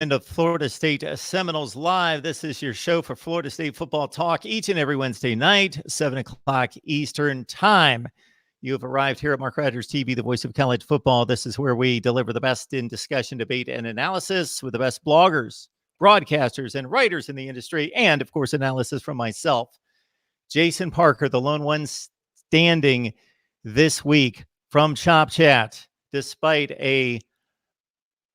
Of Florida State Seminoles Live. This is your show for Florida State football talk each and every Wednesday night, 7 o'clock Eastern Time. You have arrived here at Mark Rogers TV, the voice of college football. This is where we deliver the best in discussion, debate, and analysis with the best bloggers, broadcasters, and writers in the industry, and, of course, analysis from myself. Jason Parker, the lone one standing this week from Chop Chat, despite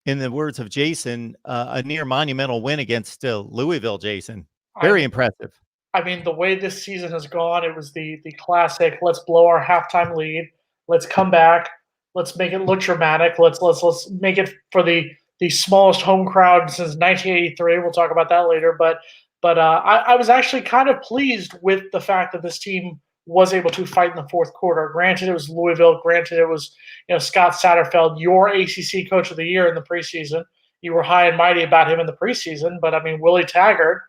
in the words of Jason, a near monumental win against Louisville, Jason. Very impressive. I mean, the way this season has gone, it was the classic, let's blow our halftime lead. Let's come back. Let's make it look dramatic. Let's make it for the smallest home crowd since 1983. We'll talk about that later. But I was actually kind of pleased with the fact that this team was able to fight in the fourth quarter. Granted, it was Louisville. Granted, it was Scott Satterfield, your ACC Coach of the Year in the preseason. You were high and mighty about him in the preseason, but I mean, Willie Taggart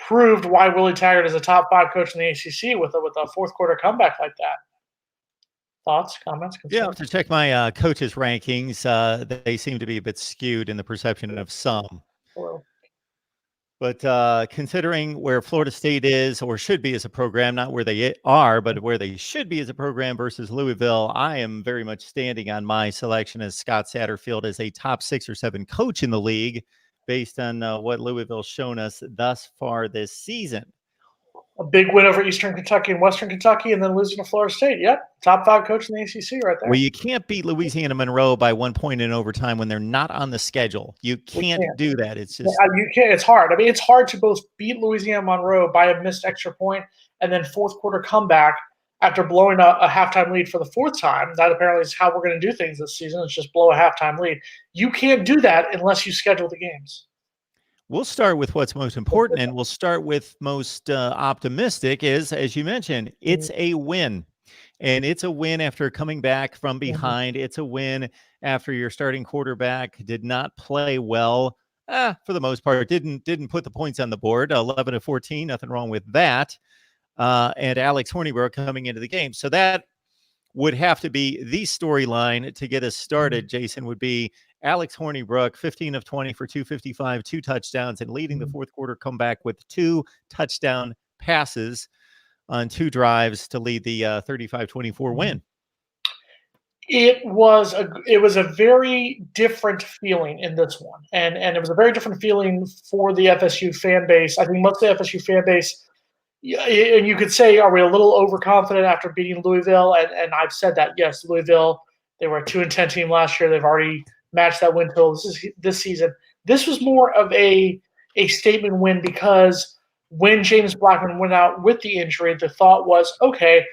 proved why Willie Taggart is a top 5 coach in the ACC with a fourth quarter comeback like that. Thoughts, comments, concerns? Yeah, to check my coaches' rankings, they seem to be a bit skewed in the perception of some. Hello. But considering where Florida State is or should be as a program, not where they are, but where they should be as a program versus Louisville, I am very much standing on my selection as Scott Satterfield as a top 6 or 7 coach in the league based on what Louisville's shown us thus far this season. A big win over Eastern Kentucky and Western Kentucky, and then losing to Florida State. Yep, top 5 coach in the ACC right there. Well, you can't beat Louisiana Monroe by 1 point in overtime when they're not on the schedule. You can't do that. It's just you can't. It's hard. I mean, it's hard to both beat Louisiana Monroe by a missed extra point and then fourth quarter comeback after blowing a halftime lead for the fourth time. That apparently is how we're going to do things this season. It's just blow a halftime lead. You can't do that unless you schedule the games. We'll start with what's most important, and we'll start with most optimistic is, as you mentioned, it's a win. And it's a win after coming back from behind. It's a win after your starting quarterback did not play well. For the most part, didn't put the points on the board. 11-14, nothing wrong with that. And Alex Hornibrook coming into the game. So that would have to be the storyline to get us started, Jason, would be Alex Hornibrook, 15 of 20 for 255, 2 touchdowns, and leading the fourth quarter comeback with 2 touchdown passes on 2 drives to lead the 35-24 win. It was a very different feeling in this one, and it was a very different feeling for the FSU fan base. I think most of the FSU fan base, and you could say, are we a little overconfident after beating Louisville? And I've said that, yes, Louisville, they were a 2-10 team last year. They've already matched that win total this season. This was more of a statement win because when James Blackman went out with the injury, the thought was, okay,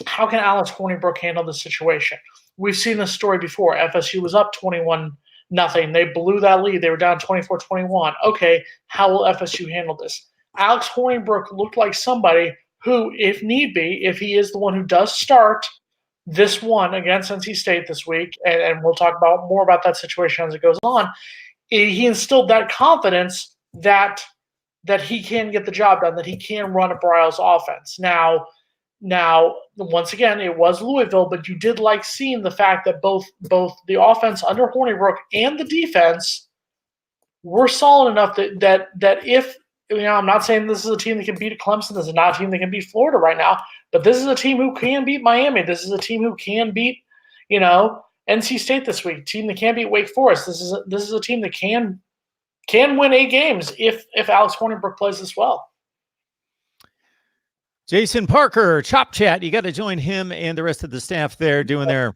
how can Alex Hornibrook handle this situation? We've seen this story before. FSU was up 21-0. They blew that lead. They were down 24-21. Okay, how will FSU handle this? Alex Hornibrook looked like somebody who, if need be, if he is the one who does start this one against NC State this week, and we'll talk more about that situation as it goes on, he instilled that confidence that he can get the job done, that he can run a Briles offense. Now, once again, it was Louisville, but you did like seeing the fact that both the offense under Hornibrook and the defense were solid enough that if I'm not saying this is a team that can beat Clemson. This is not a team that can beat Florida right now, but this is a team who can beat Miami. This is a team who can beat, NC State this week. Team that can beat Wake Forest. This is a team that can win 8 games if Alex Hornibrook plays this well. Jason Parker, Chop Chat. You got to join him and the rest of the staff there doing their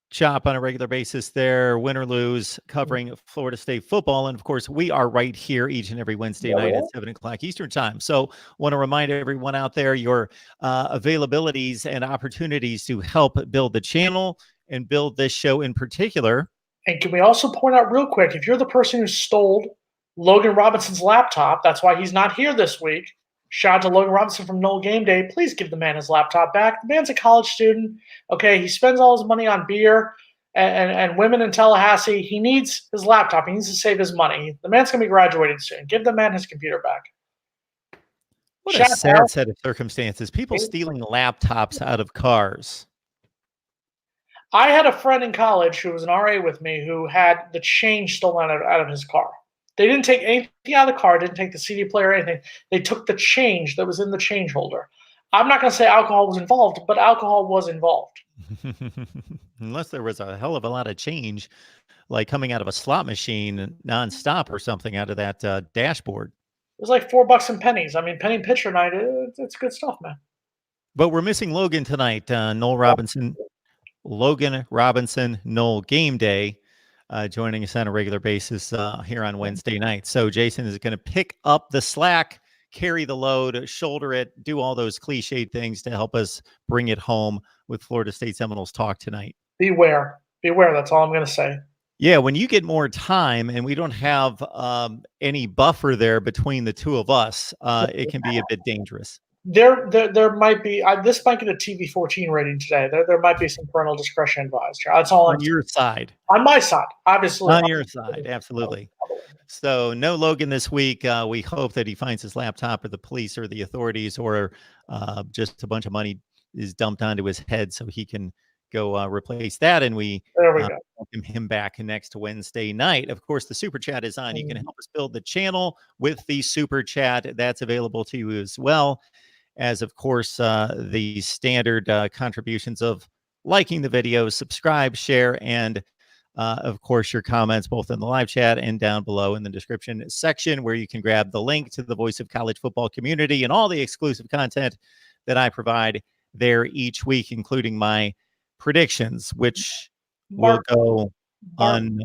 chop on a regular basis there, win or lose, covering Florida State football. And of course, we are right here each and every Wednesday night at 7 o'clock Eastern time. So want to remind everyone out there your availabilities and opportunities to help build the channel and build this show in particular. And can we also point out real quick, if you're the person who stole Logan Robinson's laptop, that's why he's not here this week. Shout out to Logan Robinson from Noel Game Day. Please give the man his laptop back. The man's a college student. Okay, he spends all his money on beer and women in Tallahassee. He needs his laptop. He needs to save his money. The man's going to be graduating soon. Give the man his computer back. What a sad set of circumstances. People stealing laptops out of cars. I had a friend in college who was an RA with me who had the change stolen out of his car. They didn't take anything out of the car, didn't take the CD player or anything. They took the change that was in the change holder. I'm not going to say alcohol was involved, but alcohol was involved. Unless there was a hell of a lot of change, like coming out of a slot machine nonstop or something out of that dashboard. It was like $4 in pennies. I mean, penny pitcher night, it's good stuff, man. But we're missing Logan tonight. Noel Robinson, Logan Robinson, Noel Game Day, joining us on a regular basis here on Wednesday night. So Jason is going to pick up the slack, carry the load, shoulder it, do all those cliched things to help us bring it home with Florida State Seminoles talk tonight. Beware. Beware. That's all I'm going to say. Yeah, when you get more time and we don't have any buffer there between the two of us, it can be a bit dangerous. There might be this might get a TV-14 rating today. There might be some parental discretion advised. That's all on your side. On my side, obviously. On your side, absolutely. So no Logan this week. We hope that he finds his laptop or the police or the authorities or just a bunch of money is dumped onto his head so he can go replace that. And we welcome him back next Wednesday night. Of course, the Super Chat is on. You can help us build the channel with the Super Chat. That's available to you as well as, of course, the standard contributions of liking the videos, subscribe, share, and of course, your comments both in the live chat and down below in the description section, where you can grab the link to the Voice of College Football community and all the exclusive content that I provide there each week, including my predictions, which will go on.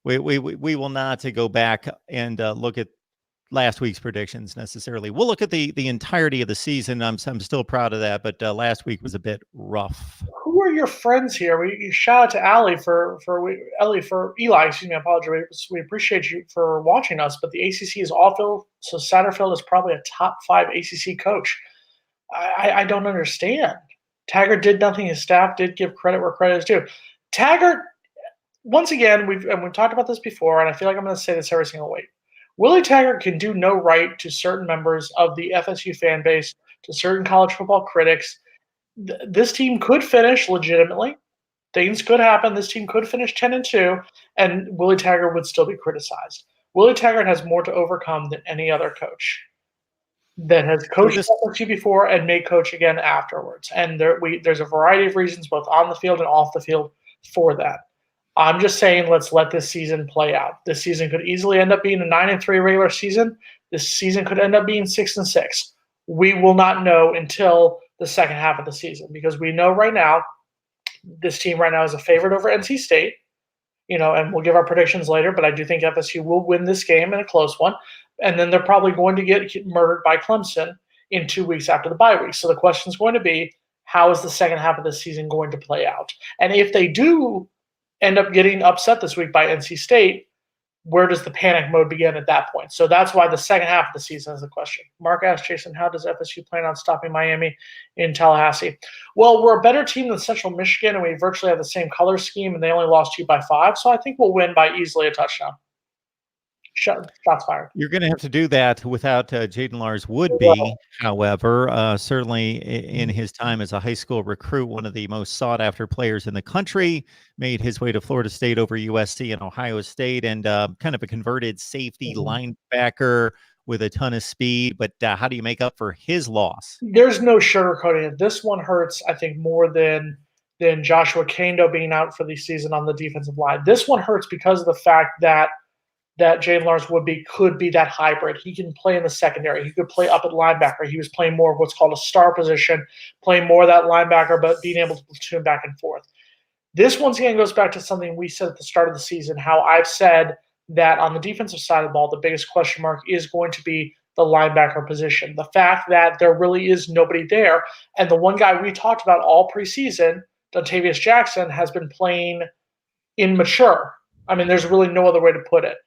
We will not go back and look at last week's predictions necessarily. We'll look at the entirety of the season. I'm still proud of that, but last week was a bit rough. Who are your friends here? We shout out to Eli for Eli. Excuse me, I apologize. We appreciate you for watching us, but the ACC is awful. So Satterfield is probably a top 5 ACC coach. I don't understand. Taggart did nothing. His staff did give credit where credit is due. Taggart, once again, we've talked about this before, and I feel like I'm going to say this every single week. Willie Taggart can do no right to certain members of the FSU fan base, to certain college football critics. This team could finish legitimately. Things could happen. This team could finish 10-2, and Willie Taggart would still be criticized. Willie Taggart has more to overcome than any other coach that has coached FSU before and may coach again afterwards. And there's a variety of reasons, both on the field and off the field, for that. I'm just saying, let's let this season play out. This season could easily end up being a 9-3 regular season. This season could end up being 6-6. We will not know until the second half of the season, because we know right now this team right now is a favorite over NC State. And we'll give our predictions later, but I do think FSU will win this game in a close one. And then they're probably going to get murdered by Clemson in 2 weeks after the bye week. So the question is going to be, how is the second half of the season going to play out? And if they do end up getting upset this week by NC State, where does the panic mode begin at that point? So that's why the second half of the season is the question. Mark asked Jason, how does FSU plan on stopping Miami in Tallahassee? Well, we're a better team than Central Michigan, and we virtually have the same color scheme, and they only lost 2 by 5. So I think we'll win by easily a touchdown. Shots fired. You're going to have to do that without Jaden Lars Woodby. However, certainly in his time as a high school recruit, one of the most sought-after players in the country, made his way to Florida State over USC and Ohio State, and kind of a converted safety linebacker with a ton of speed. But how do you make up for his loss? There's no sugarcoating it. This one hurts, I think, more than Joshua Kando being out for the season on the defensive line. This one hurts because of the fact that Jaden Lars could be that hybrid. He can play in the secondary. He could play up at linebacker. He was playing more of what's called a star position, playing more of that linebacker, but being able to platoon back and forth. This once again goes back to something we said at the start of the season, how I've said that on the defensive side of the ball, the biggest question mark is going to be the linebacker position. The fact that there really is nobody there. And the one guy we talked about all preseason, Dontavius Jackson, has been playing immature. I mean, there's really no other way to put it.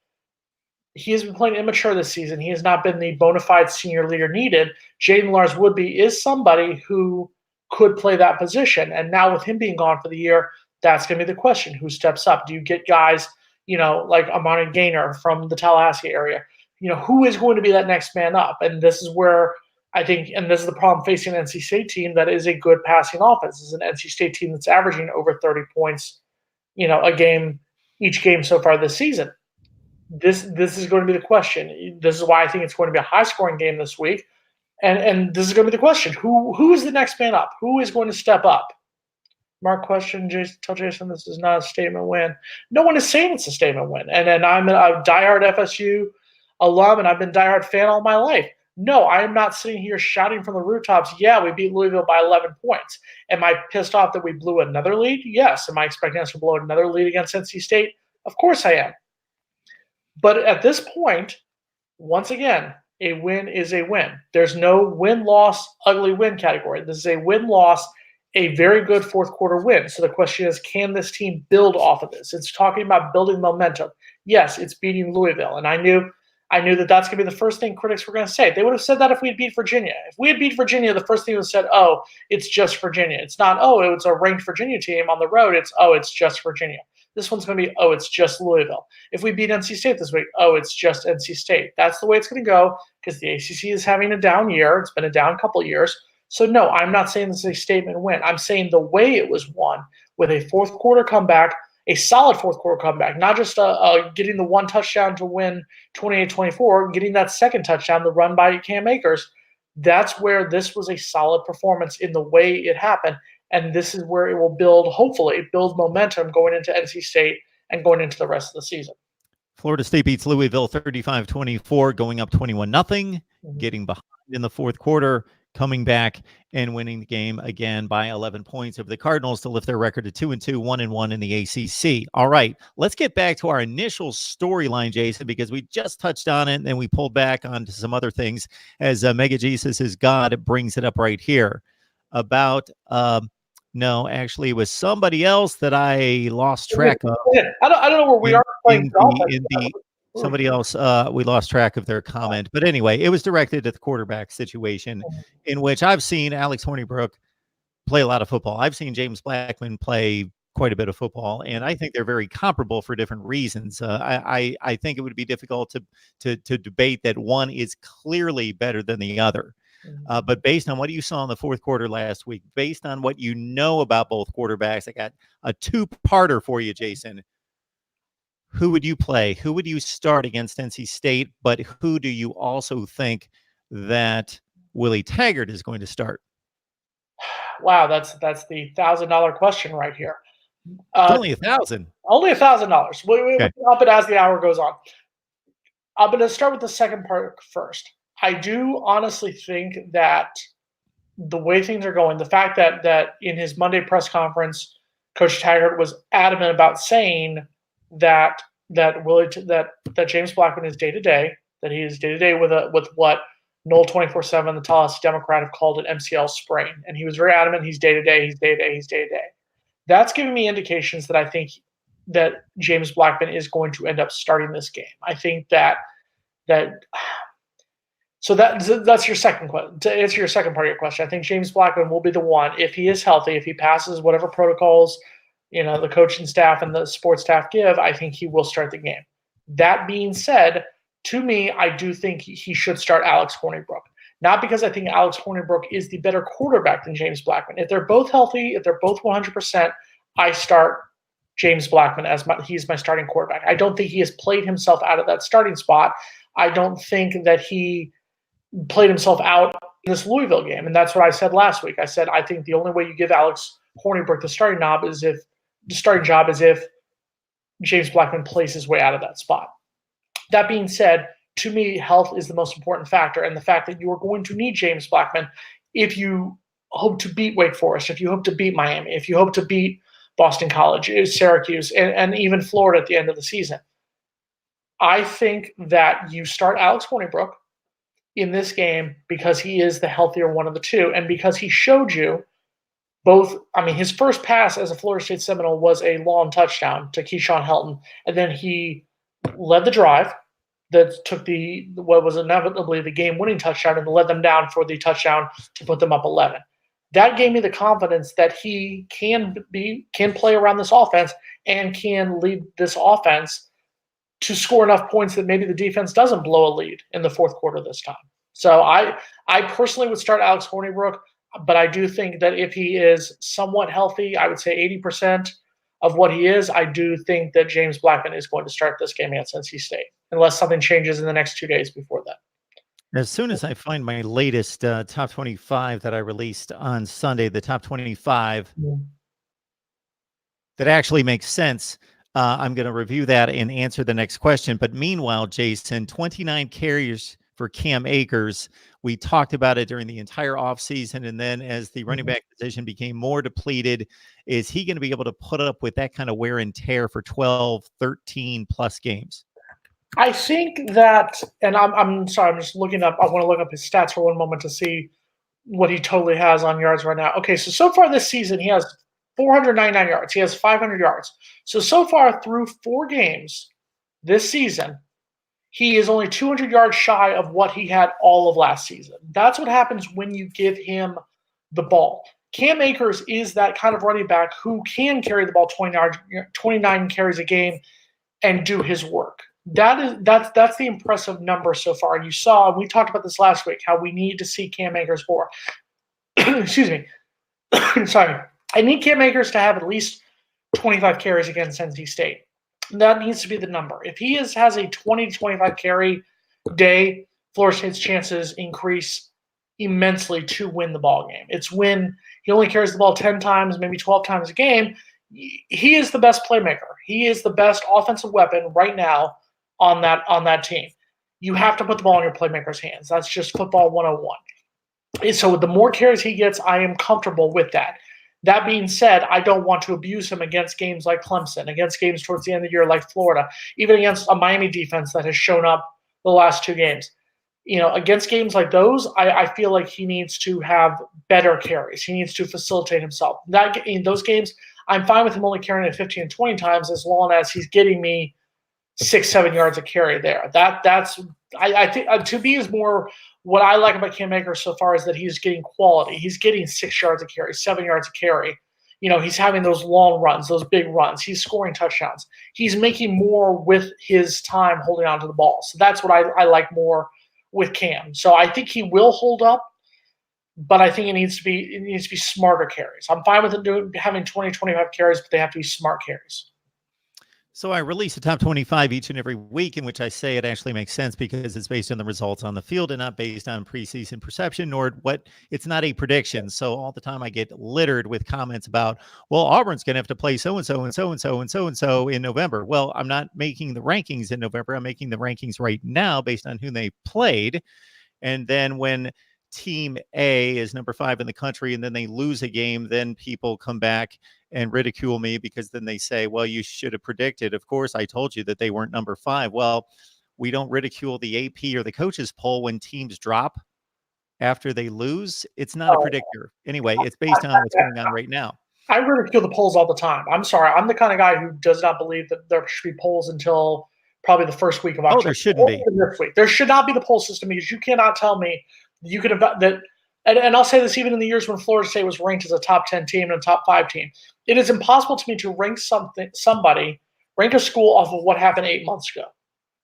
He has been playing immature this season. He has not been the bona fide senior leader needed. Jaden Lars Woodby is somebody who could play that position. And now with him being gone for the year, that's going to be the question. Who steps up? Do you get guys, like Amani Gaynor from the Tallahassee area? Who is going to be that next man up? And this is where I think, and this is the problem facing an NC State team that is a good passing offense. This is an NC State team that's averaging over 30 points, a game, each game so far this season. This is going to be the question. This is why I think it's going to be a high scoring game this week. And this is going to be the question. Who is the next man up? Who is going to step up? Mark question, Jason, tell Jason this is not a statement win. No one is saying it's a statement win. And I'm a diehard FSU alum, and I've been a diehard fan all my life. No, I am not sitting here shouting from the rooftops, yeah, we beat Louisville by 11 points. Am I pissed off that we blew another lead? Yes. Am I expecting us to blow another lead against NC State? Of course I am. But at this point, once again, a win is a win. There's no win-loss, ugly win category. This is a win-loss, a very good fourth quarter win. So the question is, can this team build off of this? It's talking about building momentum. Yes, it's beating Louisville. And I knew that that's going to be the first thing critics were going to say. They would have said that if we had beat Virginia. If we had beat Virginia, the first thing was said, oh, it's just Virginia. It's not, oh, it's a ranked Virginia team on the road. It's, oh, it's just Virginia. This one's going to be, oh, it's just Louisville. If we beat NC State this week, oh, it's just NC State. That's the way it's going to go because the ACC is having a down year. It's been a down couple of years. So, no, I'm not saying this is a statement win. I'm saying the way it was won with a fourth quarter comeback, a solid fourth quarter comeback, not just getting the one touchdown to win 28-24, getting that second touchdown, the run by Cam Akers. That's where this was a solid performance in the way it happened. And this is where it will hopefully build momentum going into NC State and going into the rest of the season. Florida State beats Louisville 35-24, going up 21-0, getting behind in the fourth quarter, coming back and winning the game again by 11 points over the Cardinals to lift their record to 2-2, 1-1 in the ACC. All right, let's get back to our initial storyline, Jason, because we just touched on it and then we pulled back onto some other things as Mega Jesus is God brings it up right here about no, actually, it was somebody else that I lost track of. I don't know where we are playing golf. Somebody else, we lost track of their comment. But anyway, it was directed at the quarterback situation in which I've seen Alex Hornibrook play a lot of football. I've seen James Blackman play quite a bit of football, and I think they're very comparable for different reasons. I think it would be difficult to debate that one is clearly better than the other. But based on what you saw in the fourth quarter last week, based on what you know about both quarterbacks, I got a two-parter for you, Jason. Who would you play? Who would you start against NC State? But who do you also think that Willie Taggart is going to start? Wow, that's the $1,000 question right here. Only $1,000. Only $1,000. We'll up it as the hour goes on. I'm going to start with the second part first. I do honestly think that the way things are going, the fact that in his Monday press conference, Coach Taggart was adamant about saying that James Blackman is day to day, that he is day to day with what Noel 24/7, the Tallahassee Democrat, have called an MCL sprain, and he was very adamant. He's day to day. He's day to day. He's day to day. That's giving me indications that I think that James Blackman is going to end up starting this game. I think that. So that's your second question. To answer your second part of your question, I think James Blackman will be the one, if he is healthy, if he passes whatever protocols, the coaching staff and the sports staff give, I think he will start the game. That being said, to me, I do think he should start Alex Hornibrook. Not because I think Alex Hornibrook is the better quarterback than James Blackman. If they're both healthy, if they're both 100%, I start James Blackman he's my starting quarterback. I don't think he has played himself out of that starting spot. I don't think that he played himself out in this Louisville game. And that's what I said last week. I said, I think the only way you give Alex Hornibrook the starting job is if James Blackman plays his way out of that spot. That being said, to me, health is the most important factor. And the fact that you are going to need James Blackman if you hope to beat Wake Forest, if you hope to beat Miami, if you hope to beat Boston College, Syracuse, and even Florida at the end of the season. I think that you start Alex Hornibrook in this game because he is the healthier one of the two, and because he showed you both. I mean, his first pass as a Florida State Seminole was a long touchdown to Keyshawn Helton, and then he led the drive that took what was inevitably the game-winning touchdown and led them down for the touchdown to put them up 11. That gave me the confidence that he can play around this offense and can lead this offense to score enough points that maybe the defense doesn't blow a lead in the fourth quarter this time. So I personally would start Alex Hornibrook, but I do think that if he is somewhat healthy, I would say 80% of what he is, I do think that James Blackman is going to start this game against NC State, unless something changes in the next 2 days before that. As soon as I find my latest top 25 that I released on Sunday, the top 25 that actually makes sense, I'm going to review that and answer the next question. But meanwhile, Jason, 29 carries for Cam Akers. We talked about it during the entire offseason. And then as the running back position became more depleted, is he going to be able to put up with that kind of wear and tear for 12, 13 plus games? I think that, and I'm sorry, I'm just looking up. I want to look up his stats for one moment to see what he totally has on yards right now. Okay, so far this season, he has 499 yards. He has 500 yards. So far through 4 games this season, he is only 200 yards shy of what he had all of last season. That's what happens when you give him the ball. Cam Akers is that kind of running back who can carry the ball 29 carries a game and do his work. That's the impressive number so far. You saw, we talked about this last week, how we need to see Cam Akers more. Excuse me. Sorry. I need Cam Akers to have at least 25 carries against NC State. That needs to be the number. If he has a 20 to 25 carry day, Florida State's chances increase immensely to win the ball game. It's when he only carries the ball 10 times, maybe 12 times a game. He is the best playmaker. He is the best offensive weapon right now on that team. You have to put the ball in your playmaker's hands. That's just football 101. So the more carries he gets, I am comfortable with that. That being said, I don't want to abuse him against games like Clemson, against games towards the end of the year like Florida, even against a Miami defense that has shown up the last 2 games. Against games like those, I feel like he needs to have better carries. He needs to facilitate himself. In those games, I'm fine with him only carrying it 15 and 20 times as long as he's getting me 6-7 yards a carry there. I think to me is more what I like about Cam Akers so far is that he's getting quality. He's getting 6 yards a carry, 7 yards a carry. He's having those long runs, those big runs. He's scoring touchdowns. He's making more with his time holding on to the ball. So that's what I like more with Cam. So I think he will hold up, but I think it needs to be smarter carries. I'm fine with him having 20, 25 carries, but they have to be smart carries. So I release a top 25 each and every week in which I say it actually makes sense because it's based on the results on the field and not based on preseason perception, it's not a prediction. So all the time I get littered with comments about, well, Auburn's going to have to play so-and-so and so-and-so and so-and-so in November. Well, I'm not making the rankings in November. I'm making the rankings right now based on who they played. And then when Team A is number 5 in the country and then they lose a game, then people come back and ridicule me because then they say, well, you should have predicted. Of course, I told you that they weren't number 5. Well, we don't ridicule the AP or the coaches poll when teams drop after they lose. It's not a predictor. Anyway, it's based on what's going on right now. I ridicule the polls all the time. I'm sorry. I'm the kind of guy who does not believe that there should be polls until probably the first week of October. Oh, there shouldn't be. This week. There should not be the poll system because you cannot tell me you could have that. And I'll say this even in the years when Florida State was ranked as a top 10 team and a top 5 team. It is impossible to me to rank rank a school off of what happened 8 months ago.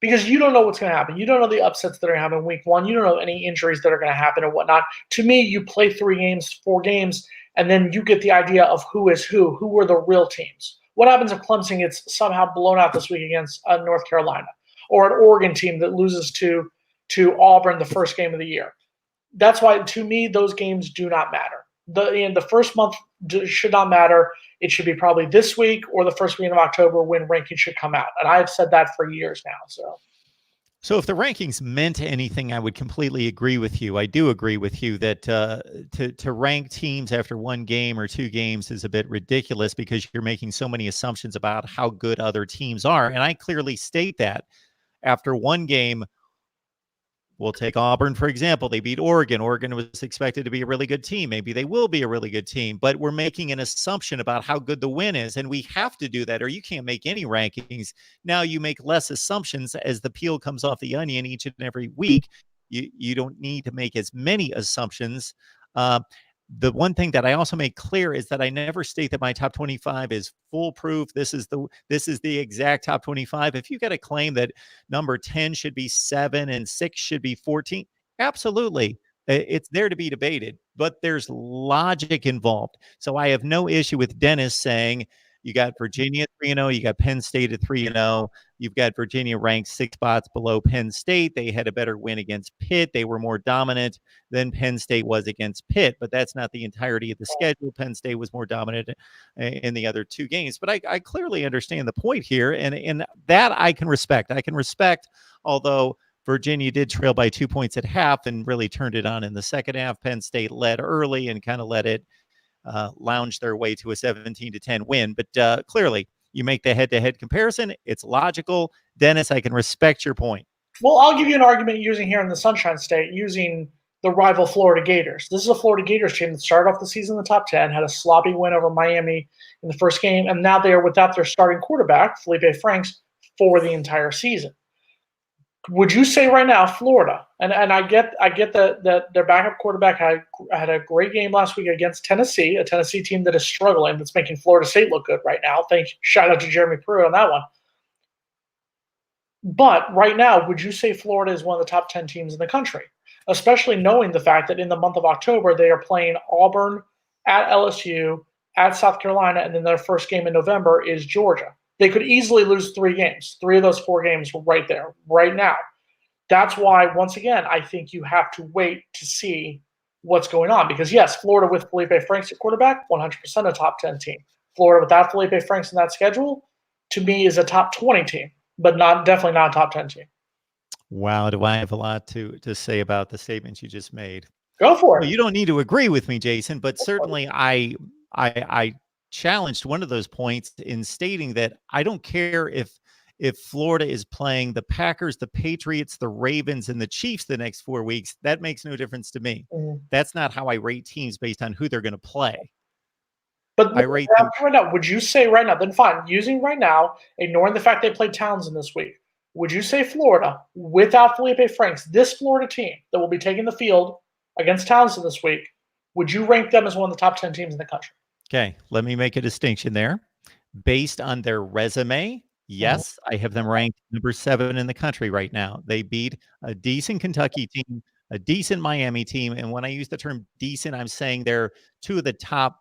Because you don't know what's going to happen. You don't know the upsets that are going to happen in week 1. You don't know any injuries that are going to happen or whatnot. To me, you play 3 games, 4 games, and then you get the idea of who is who were the real teams. What happens if Clemson gets somehow blown out this week against North Carolina? Or an Oregon team that loses to Auburn the first game of the year? That's why, to me, those games do not matter. The first month should not matter. It should be probably this week or the first week of October when rankings should come out. And I've said that for years now. So if the rankings meant anything, I would completely agree with you. I do agree with you that to rank teams after 1 game or 2 games is a bit ridiculous because you're making so many assumptions about how good other teams are. And I clearly state that after 1 game. We'll take Auburn, for example. They beat Oregon. Oregon was expected to be a really good team. Maybe they will be a really good team, but we're making an assumption about how good the win is, and we have to do that or you can't make any rankings. Now you make less assumptions as the peel comes off the onion each and every week. You don't need to make as many assumptions. The one thing that I also make clear is that I never state that my top 25 is foolproof. This is the exact top 25. If you got to claim that number 10 should be 7 and 6 should be 14, Absolutely. It's there to be debated, but there's logic involved. So I have no issue with Dennis saying you got Virginia 3-0, you got Penn State at 3-0, you've got Virginia ranked 6 spots below Penn State. They had a better win against Pitt. They were more dominant than Penn State was against Pitt, but that's not the entirety of the schedule. Penn State was more dominant in the other 2 games. But I clearly understand the point here, and that I can respect. I can respect, although Virginia did trail by 2 points at half and really turned it on in the second half. Penn State led early and kind of let it lounge their way to a 17-10 win. But clearly, you make the head-to-head comparison. It's logical. Dennis, I can respect your point. Well, I'll give you an argument using here in the Sunshine State, using the rival Florida Gators. This is a Florida Gators team that started off the season in the top 10, had a sloppy win over Miami in the first game, and now they are without their starting quarterback, Felipe Franks, for the entire season. Would you say right now, Florida, and I get that their backup quarterback had a great game last week against Tennessee, a Tennessee team that is struggling, that's making Florida State look good right now. Shout out to Jeremy Pruitt on that one. But right now, would you say Florida is one of the top 10 teams in the country? Especially knowing the fact that in the month of October, they are playing Auburn, at LSU, at South Carolina, and then their first game in November is Georgia. They could easily lose 3 games. 3 of those 4 games were right there, right now. That's why, once again, I think you have to wait to see what's going on. Because, yes, Florida with Felipe Franks at quarterback, 100% a top 10 team. Florida without Felipe Franks in that schedule, to me, is a top 20 team, but definitely not a top 10 team. Wow, do I have a lot to say about the statements you just made. Go for it. Well, you don't need to agree with me, Jason, but certainly I challenged one of those points in stating that I don't care if Florida is playing the Packers, the Patriots, the Ravens, and the Chiefs the next 4 weeks. That makes no difference to me. That's not how I rate teams based on who they're going to play. But I rate them right now. Would you say right now? Then fine. Using right now, ignoring the fact they played Townsend this week, would you say Florida without Felipe Franks, this Florida team that will be taking the field against Townsend this week, would you rank them as one of the top 10 teams in the country? Okay, let me make a distinction there. Based on their resume, yes, I have them ranked number 7 in the country right now. They beat a decent Kentucky team, a decent Miami team, and when I use the term decent, I'm saying they're 2 of the top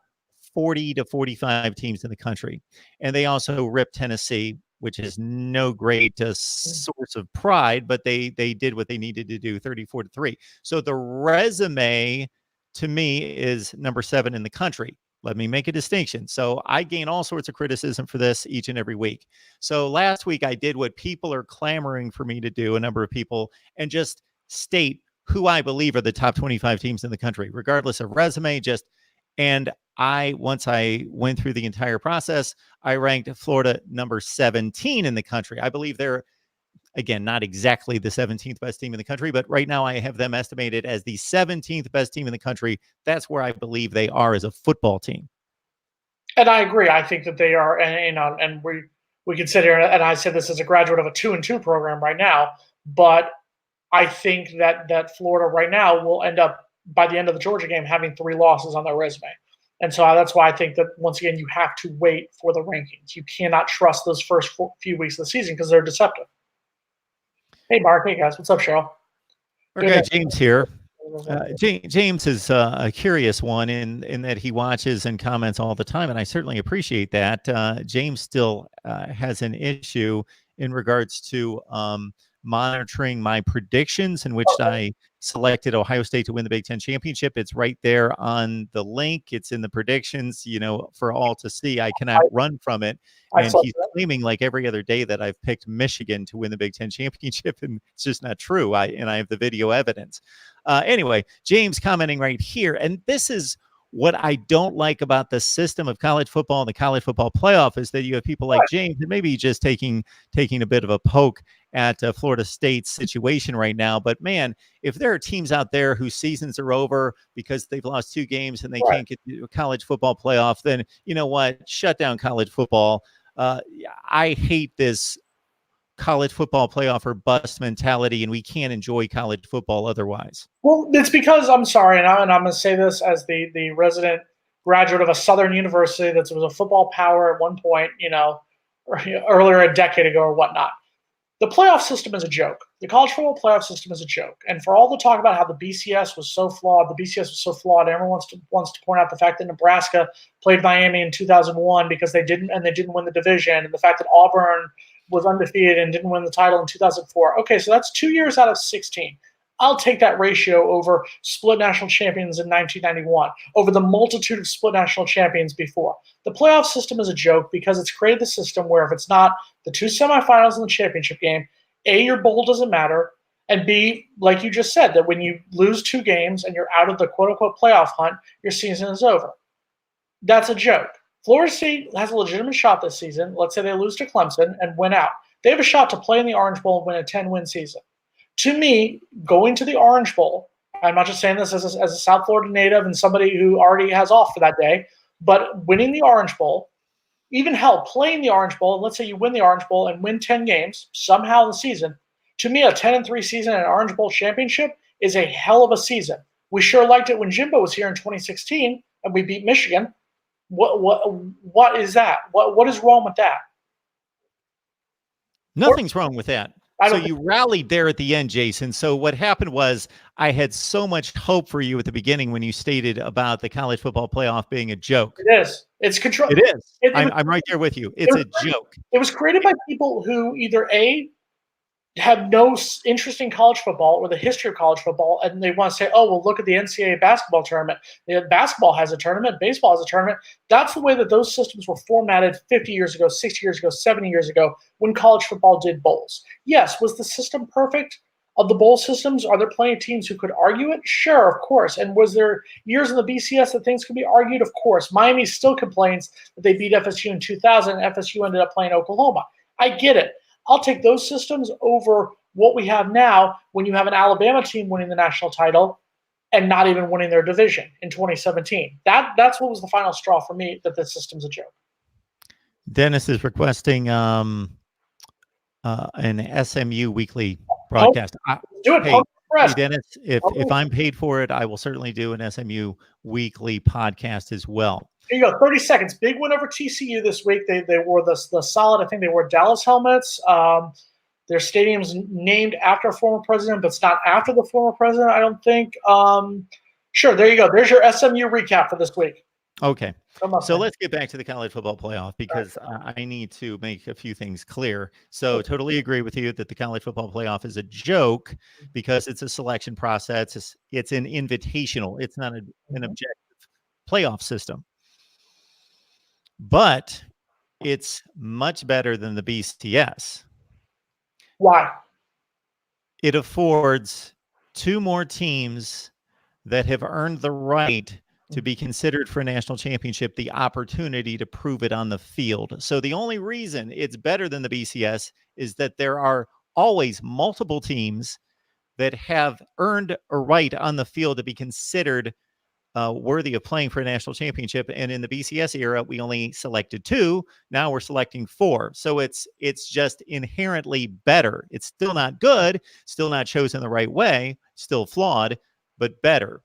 40 to 45 teams in the country. And they also ripped Tennessee, which is no great source of pride, but they did what they needed to do, 34-3. So the resume, to me, is number 7 in the country. Let me make a distinction. So I gain all sorts of criticism for this each and every week. So last week I did what people are clamoring for me to do, a number of people, and just state who I believe are the top 25 teams in the country, regardless of resume. And once I went through the entire process, I ranked Florida number 17 in the country. I believe they're, again, not exactly the 17th best team in the country, but right now I have them estimated as the 17th best team in the country. That's where I believe they are as a football team. And I agree. I think that they are, and we can sit here, and I said this as a graduate of a 2-2 program right now, but I think that Florida right now will end up, by the end of the Georgia game, having 3 losses on their resume. And so that's why I think that, once again, you have to wait for the rankings. You cannot trust those first few weeks of the season because they're deceptive. Hey, Mark. Hey, guys. What's up, Cheryl? Okay, James here. James is a curious one in that he watches and comments all the time, and I certainly appreciate that. James still has an issue in regards to monitoring my predictions, in which I selected Ohio State to win the Big Ten championship. It's right there on the link. It's in the predictions, for all to see. I cannot run from it. And he's claiming, like every other day, that I've picked Michigan to win the Big Ten championship, and it's just not true. I have the video evidence. Anyway, James commenting right here, and this is what I don't like about the system of college football and the college football playoff, is that you have people like James and maybe just taking a bit of a poke at Florida State's situation right now. But man, if there are teams out there whose seasons are over because they've lost 2 games and they can't get to a college football playoff, then you know what? Shut down college football. I hate this college football playoff or bust mentality, and we can't enjoy college football otherwise. Well, it's because, I'm sorry, and I'm going to say this as the resident graduate of a Southern university that was a football power at one point, earlier a decade ago or whatnot. The playoff system is a joke. The college football playoff system is a joke. And for all the talk about how the BCS was so flawed, everyone wants to point out the fact that Nebraska played Miami in 2001 because they didn't win the division, and the fact that Auburn was undefeated and didn't win the title in 2004. Okay, so that's 2 years out of 16. I'll take that ratio over split national champions in 1991, over the multitude of split national champions before. The playoff system is a joke because it's created the system where if it's not the two semifinals in the championship game, A, your bowl doesn't matter, and B, like you just said, that when you lose 2 games and you're out of the quote-unquote playoff hunt, your season is over. That's a joke. Florida State has a legitimate shot this season. Let's say they lose to Clemson and win out. They have a shot to play in the Orange Bowl and win a 10-win season. To me, going to the Orange Bowl, I'm not just saying this as a South Florida native and somebody who already has off for that day, but winning the Orange Bowl, even hell, playing the Orange Bowl, and let's say you win the Orange Bowl and win 10 games somehow in the season, to me, a 10-3 season and an Orange Bowl championship is a hell of a season. We sure liked it when Jimbo was here in 2016 and we beat Michigan. What is that? What is wrong with that? Nothing's wrong with that. So you rallied there at the end, Jason. So what happened was I had so much hope for you at the beginning when you stated about the college football playoff being a joke. It is. It's control. It is. I'm right there with you. It's a joke. It was created by people who either A, have no interest in college football or the history of college football, and they want to say, oh, well, look at the NCAA basketball tournament. Basketball has a tournament. Baseball has a tournament. That's the way that those systems were formatted 50 years ago, 60 years ago, 70 years ago when college football did bowls. Yes, was the system perfect of the bowl systems? Are there plenty of teams who could argue it? Sure, of course. And was there years in the BCS that things could be argued? Of course. Miami still complains that they beat FSU in 2000 and FSU ended up playing Oklahoma. I get it. I'll take those systems over what we have now when you have an Alabama team winning the national title and not even winning their division in 2017. That's what was the final straw for me, that the system's a joke. Dennis is requesting an SMU weekly broadcast. Do it. Hey, Dennis, if I'm paid for it, I will certainly do an SMU weekly podcast as well. Here you go, 30 seconds. Big win over TCU this week. They wore the solid, I think they wore Dallas helmets. Their stadium's named after a former president, but it's not after the former president, I don't think. Sure, there you go. There's your SMU recap for this week. Okay. So let's get back to the college football playoff because I need to make a few things clear. So totally agree with you that the college football playoff is a joke because it's a selection process. It's an invitational. It's not an objective playoff system. But it's much better than the BCS. Why? It affords 2 more teams that have earned the right to be considered for a national championship the opportunity to prove it on the field. So the only reason it's better than the BCS is that there are always multiple teams that have earned a right on the field to be considered worthy of playing for a national championship. And in the BCS era, we only selected 2. Now we're selecting 4. So it's just inherently better. It's still not good, still not chosen the right way, still flawed, but better.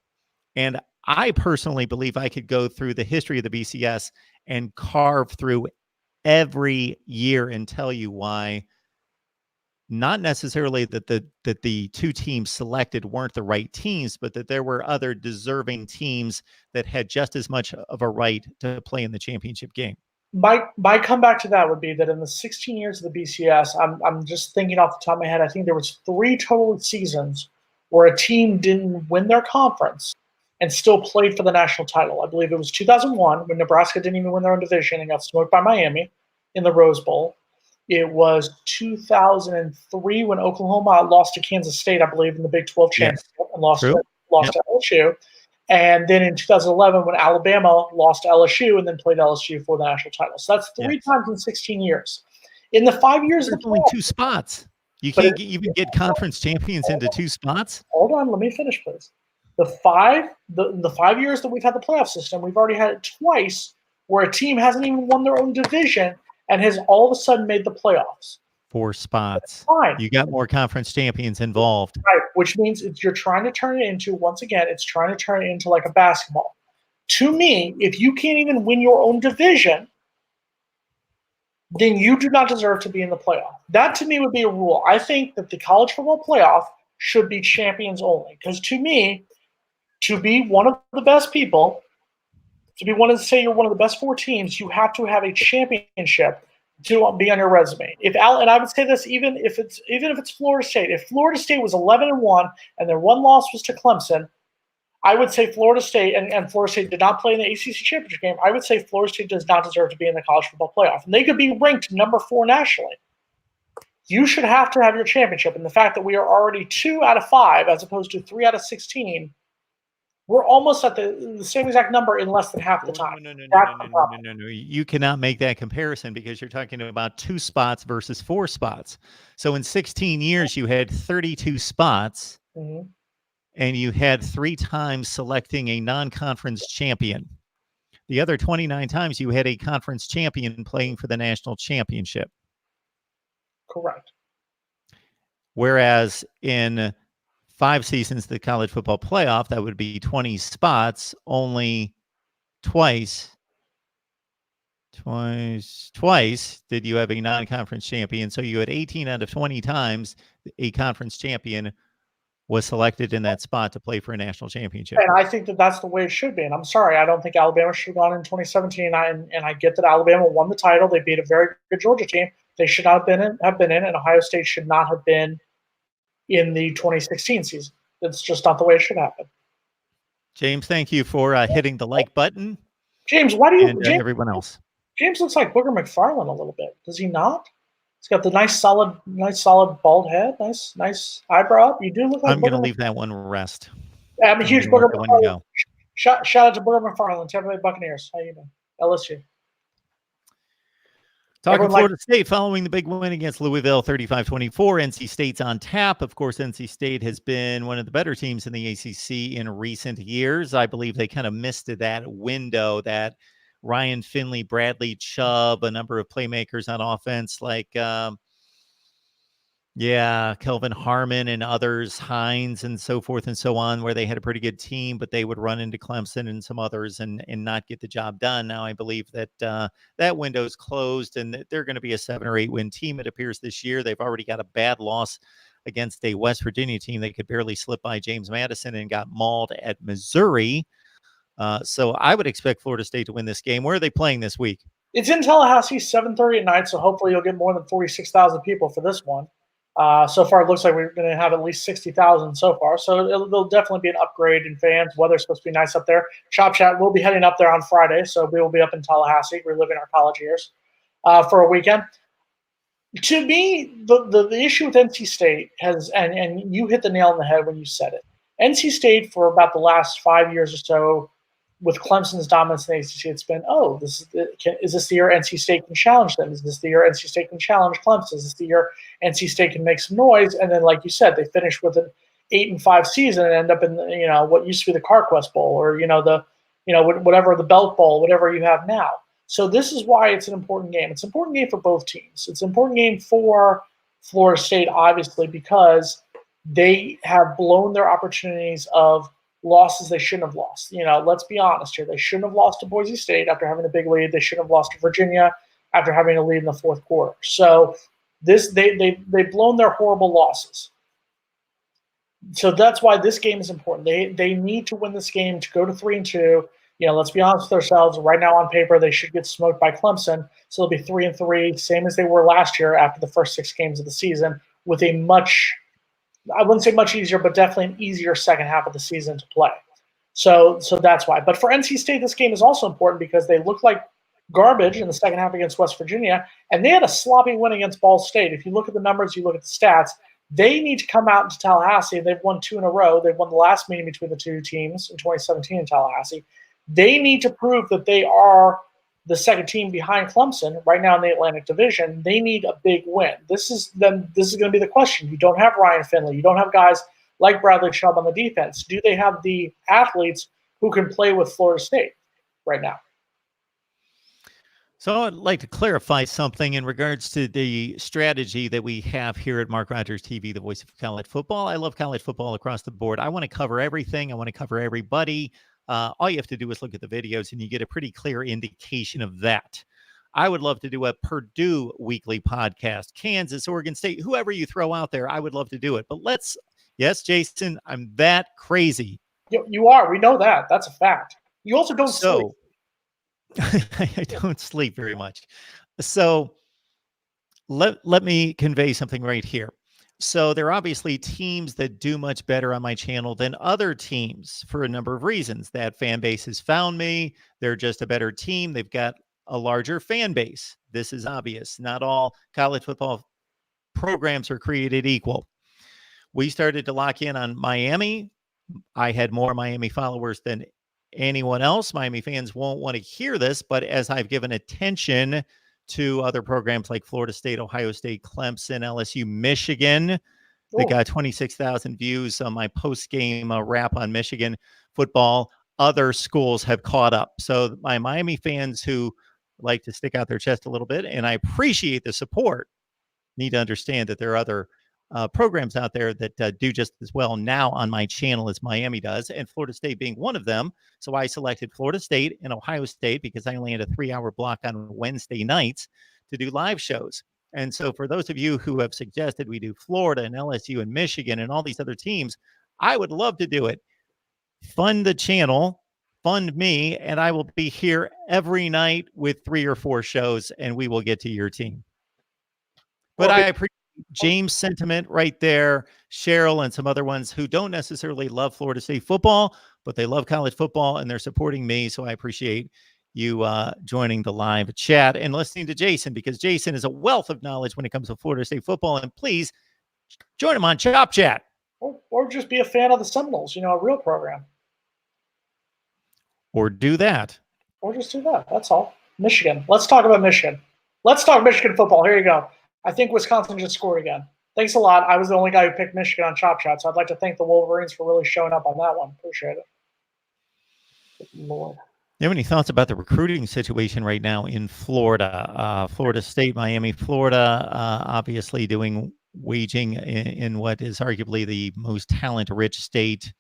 And I personally believe I could go through the history of the BCS and carve through every year and tell you why. Not necessarily that the 2 teams selected weren't the right teams, but that there were other deserving teams that had just as much of a right to play in the championship game. My comeback to that would be that in the 16 years of the BCS, I'm just thinking off the top of my head, I think there was 3 total seasons where a team didn't win their conference and still played for the national title. I believe it was 2001 when Nebraska didn't even win their own division and got smoked by Miami in the Rose Bowl. It was 2003 when Oklahoma lost to Kansas State, I believe, in the Big 12 championship and lost to LSU. And then in 2011 when Alabama lost to LSU and then played LSU for the national title. So that's 3 times in 16 years. In the 5 years of the only 2 spots. You can't even get conference champions into 2 spots. Hold on, let me finish, please. The 5 years that we've had the playoff system, we've already had it twice where a team hasn't even won their own division and has all of a sudden made the playoffs. 4 spots. You got more conference champions involved. Right, which means you're trying to turn it into, once again, it's trying to turn it into like a basketball. To me, if you can't even win your own division, then you do not deserve to be in the playoff. That to me would be a rule. I think that the college football playoff should be champions only. Because to me, to be one of the best people, to be one of say you're one of the best 4 teams, you have to have a championship to be on your resume. And I would say this even if it's Florida State. If Florida State was 11-1 and their one loss was to Clemson, I would say Florida State, and Florida State did not play in the ACC championship game. I would say Florida State does not deserve to be in the college football playoff. And they could be ranked number 4 nationally. You should have to have your championship. And the fact that we are already 2 out of 5 as opposed to 3 out of 16, we're almost at the same exact number in less than half the time. No. You cannot make that comparison because you're talking about 2 spots versus 4 spots. So in 16 years, you had 32 spots. Mm-hmm. And you had 3 times selecting a non-conference champion. The other 29 times you had a conference champion playing for the national championship. Correct. Whereas in 5 seasons of the college football playoff, that would be 20 spots, only twice did you have a non-conference champion. So you had 18 out of 20 times a conference champion was selected in that spot to play for a national championship. And I think that that's the way it should be. And I'm sorry, I don't think Alabama should have gone in 2017. And I get that Alabama won the title. They beat a very good Georgia team. They should not have been in, and Ohio State should not have been in the 2016 season. It's just not the way it should happen. James, thank you for hitting the like button. James, why do you? And everyone else. James looks like Booger McFarland a little bit. Does he not? He's got the nice solid bald head, nice eyebrow up. You do look like I'm going to leave that one rest. I'm a huge Booger McFarland. Shout out to Booger McFarland, Tampa Bay Buccaneers. How you doing? LSU. Talking Florida State following the big win against Louisville, 35-24. NC State's on tap. Of course, NC State has been one of the better teams in the ACC in recent years. I believe they kind of missed that window that Ryan Finley, Bradley Chubb, a number of playmakers on offense like, Kelvin Harmon and others, Hines and so forth and so on, where they had a pretty good team, but they would run into Clemson and some others and not get the job done. Now, I believe that that window is closed and that they're going to be a 7 or 8 win team, it appears, this year. They've already got a bad loss against a West Virginia team. They could barely slip by James Madison and got mauled at Missouri. So I would expect Florida State to win this game. Where are they playing this week? It's in Tallahassee, 7:30 at night, so hopefully you'll get more than 46,000 people for this one. So far, it looks like we're going to have at least 60,000 so far. So there'll definitely be an upgrade in fans. Weather's supposed to be nice up there. Chop Chat will be heading up there on Friday, so we will be up in Tallahassee, reliving our college years for a weekend. To me, the issue with NC State has, and you hit the nail on the head when you said it. NC State, for about the last 5 years or so, with Clemson's dominance in the ACC, it's been, is this the year NC State can challenge them? Is this the year NC State can challenge Clemson? Is this the year NC State can make some noise? And then, like you said, they finish with an 8-5 season and end up in what used to be the CarQuest Bowl or whatever, the Belt Bowl, whatever you have now. So this is why it's an important game. It's an important game for both teams. It's an important game for Florida State, obviously, because they have blown their opportunities of losses they shouldn't have lost. Let's be honest here. They shouldn't have lost to Boise State after having a big lead. They shouldn't have lost to Virginia after having a lead in the fourth quarter. So they've blown their horrible losses. So that's why this game is important. They need to win this game to go to 3-2. Let's be honest with ourselves. Right now on paper, they should get smoked by Clemson. So they'll be 3-3, same as they were last year after the first 6 games of the season, with a I wouldn't say much easier, but definitely an easier second half of the season to play. So that's why. But for NC State, this game is also important because they look like garbage in the second half against West Virginia, and they had a sloppy win against Ball State. If you look at the numbers, you look at the stats, they need to come out into Tallahassee. They've won 2 in a row. They've won the last meeting between the 2 teams in 2017 in Tallahassee. They need to prove that they are the second team behind Clemson right now in the Atlantic Division. They need a big win. This is going to be the question. You don't have Ryan Finley. You don't have guys like Bradley Chubb on the defense. Do they have the athletes who can play with Florida State right now? So I'd like to clarify something in regards to the strategy that we have here at Mark Rogers TV, the voice of college football. I love college football across the board. I want to cover everything. I want to cover everybody. All you have to do is look at the videos and you get a pretty clear indication of that. I would love to do a Purdue weekly podcast, Kansas, Oregon State, whoever you throw out there. I would love to do it. But yes, Jason, I'm that crazy. You are. We know that. That's a fact. You also don't sleep. I don't sleep very much. So let me convey something right here. So there are obviously teams that do much better on my channel than other teams for a number of reasons. That fan base has found me. They're just a better team. They've got a larger fan base. This is obvious. Not all college football programs are created equal. We started to lock in on Miami. I had more Miami followers than anyone else. Miami fans won't want to hear this, but as I've given attention to other programs like Florida State, Ohio State, Clemson, LSU, Michigan, that got 26,000 views on my post-game wrap on Michigan football, other schools have caught up. So my Miami fans who like to stick out their chest a little bit, and I appreciate the support, need to understand that there are other programs out there that do just as well now on my channel as Miami does, and Florida State being one of them. So I selected Florida State and Ohio State because I only had a 3-hour block on Wednesday nights to do live shows. And so for those of you who have suggested we do Florida and LSU and Michigan and all these other teams, I would love to do it. Fund the channel, fund me, and I will be here every night with 3 or 4 shows, and we will get to your team. But I appreciate James' sentiment right there, Cheryl and some other ones who don't necessarily love Florida State football, but they love college football and they're supporting me. So I appreciate you joining the live chat and listening to Jason, because Jason is a wealth of knowledge when it comes to Florida State football. And please join him on Chop Chat. Or just be a fan of the Seminoles, a real program. Or do that. Or just do that. That's all. Michigan. Let's talk about Michigan. Let's talk Michigan football. Here you go. I think Wisconsin just scored again. Thanks a lot. I was the only guy who picked Michigan on Chop Chat, so I'd like to thank the Wolverines for really showing up on that one. Appreciate it. Good Lord. You have any thoughts about the recruiting situation right now in Florida? Florida State, Miami, Florida, obviously waging in what is arguably the most talent-rich state